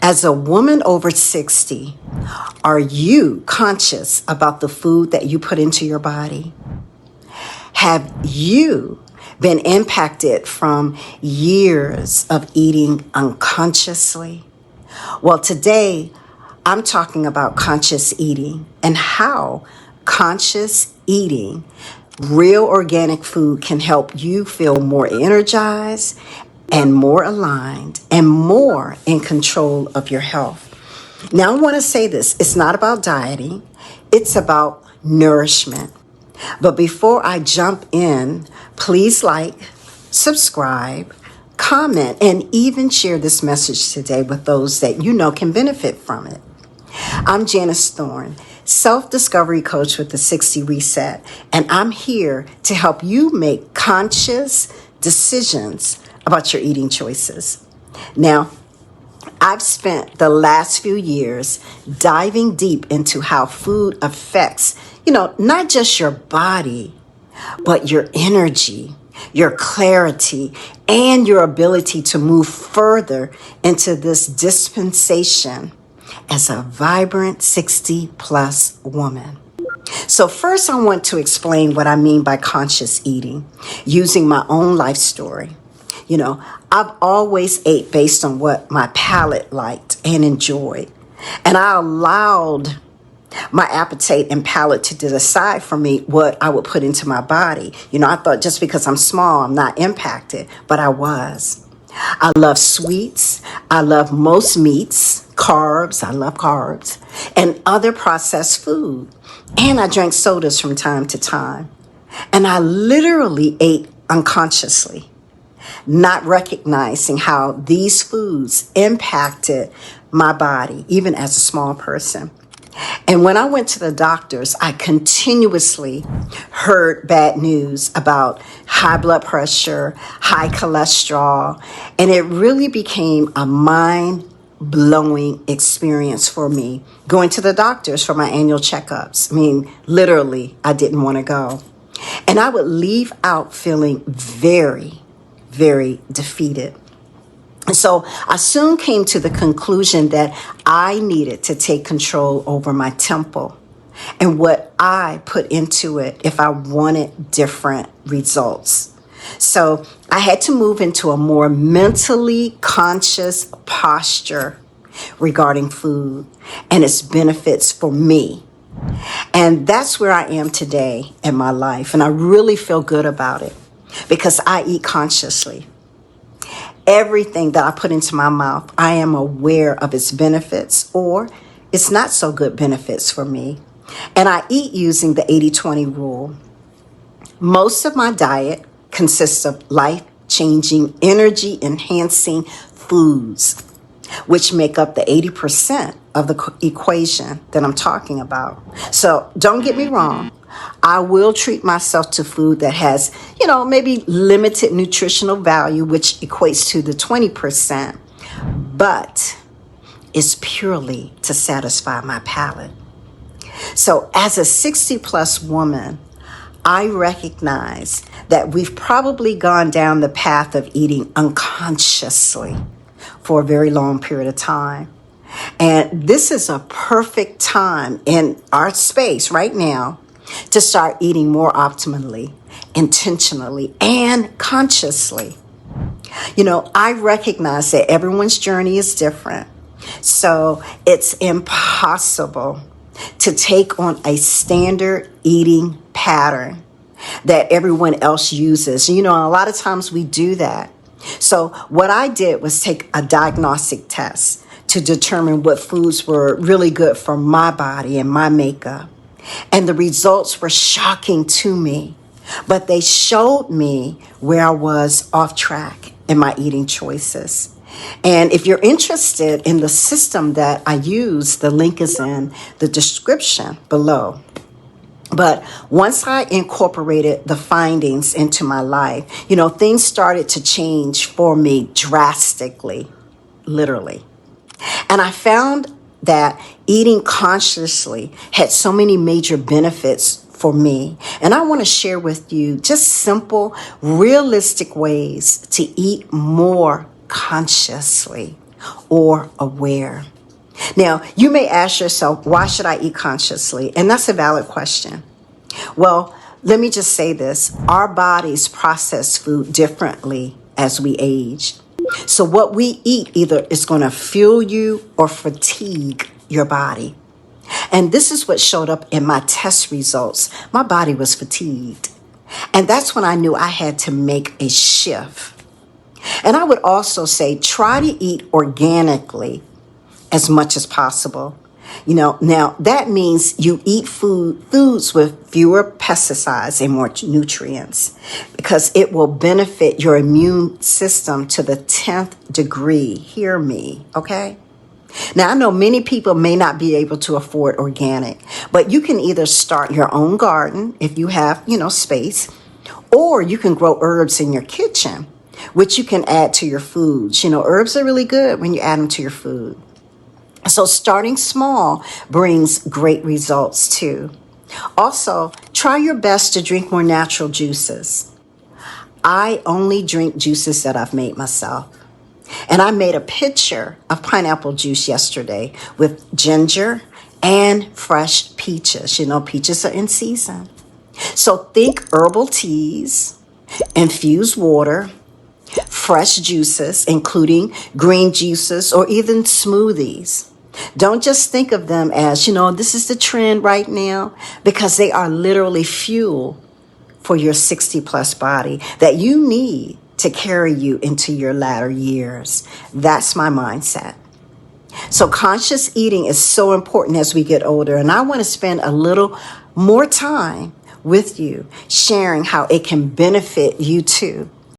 As a woman over 60, are you conscious about the food that you put into your body? Have you been impacted from years of eating unconsciously? Well, today I'm talking about conscious eating and how conscious eating, real organic food, can help you feel more energized and more aligned and more in control of your health. Now, I want to say this, it's not about dieting, it's about nourishment. But before I jump in, please like, subscribe, comment, and even share this message today with those that you know can benefit from it. I'm Janice Thorne, self-discovery coach with the 60 Reset, and I'm here to help you make conscious decisions about your eating choices. Now, I've spent the last few years diving deep into how food affects, not just your body, but your energy, your clarity, and your ability to move further into this dispensation as a vibrant 60 plus woman. So first, I want to explain what I mean by conscious eating using my own life story. I've always ate based on what my palate liked and enjoyed. And I allowed my appetite and palate to decide for me what I would put into my body. I thought just because I'm small, I'm not impacted, but I was. I love sweets. I love most meats, carbs. I love carbs and other processed food. And I drank sodas from time to time. And I literally ate unconsciously, not recognizing how these foods impacted my body, even as a small person. And when I went to the doctors, I continuously heard bad news about high blood pressure, high cholesterol, and it really became a mind-blowing experience for me going to the doctors for my annual checkups. Literally, I didn't want to go. And I would leave out feeling very, very defeated. And so I soon came to the conclusion that I needed to take control over my temple and what I put into it if I wanted different results. So I had to move into a more mentally conscious posture regarding food and its benefits for me. And that's where I am today in my life. And I really feel good about it because I eat consciously. Everything that I put into my mouth, I am aware of its benefits or its not so good benefits for me. And I eat using the 80-20 rule. Most of my diet consists of life-changing, energy-enhancing foods, which make up the 80% of the equation that I'm talking about. So don't get me wrong. I will treat myself to food that has, maybe limited nutritional value, which equates to the 20%, but it's purely to satisfy my palate. So as a 60 plus woman, I recognize that we've probably gone down the path of eating unconsciously for a very long period of time. And this is a perfect time in our space right now to start eating more optimally, intentionally, and consciously. I recognize that everyone's journey is different. So it's impossible to take on a standard eating pattern that everyone else uses. A lot of times we do that. So what I did was take a diagnostic test to determine what foods were really good for my body and my makeup. And the results were shocking to me, but they showed me where I was off track in my eating choices. And if you're interested in the system that I use, the link is in the description below. But once I incorporated the findings into my life, things started to change for me drastically, literally. And I found that eating consciously had so many major benefits for me. And I want to share with you just simple, realistic ways to eat more consciously or aware. Now, you may ask yourself, why should I eat consciously? And that's a valid question. Well, let me just say this. Our bodies process food differently as we age. So what we eat either is going to fuel you or fatigue your body. And this is what showed up in my test results. My body was fatigued. And that's when I knew I had to make a shift. And I would also say, try to eat organically as much as possible. Now that means you eat foods with fewer pesticides and more nutrients, because it will benefit your immune system to the 10th degree. Hear me, okay? Now, I know many people may not be able to afford organic, but you can either start your own garden if you have, space, or you can grow herbs in your kitchen, which you can add to your foods. Herbs are really good when you add them to your food. So starting small brings great results too. Also, try your best to drink more natural juices. I only drink juices that I've made myself. And I made a pitcher of pineapple juice yesterday with ginger and fresh peaches. Peaches are in season. So think herbal teas, infused water, fresh juices, including green juices or even smoothies. Don't just think of them as, this is the trend right now, because they are literally fuel for your 60 plus body that you need to carry you into your latter years. That's my mindset. So conscious eating is so important as we get older. And I want to spend a little more time with you sharing how it can benefit you too.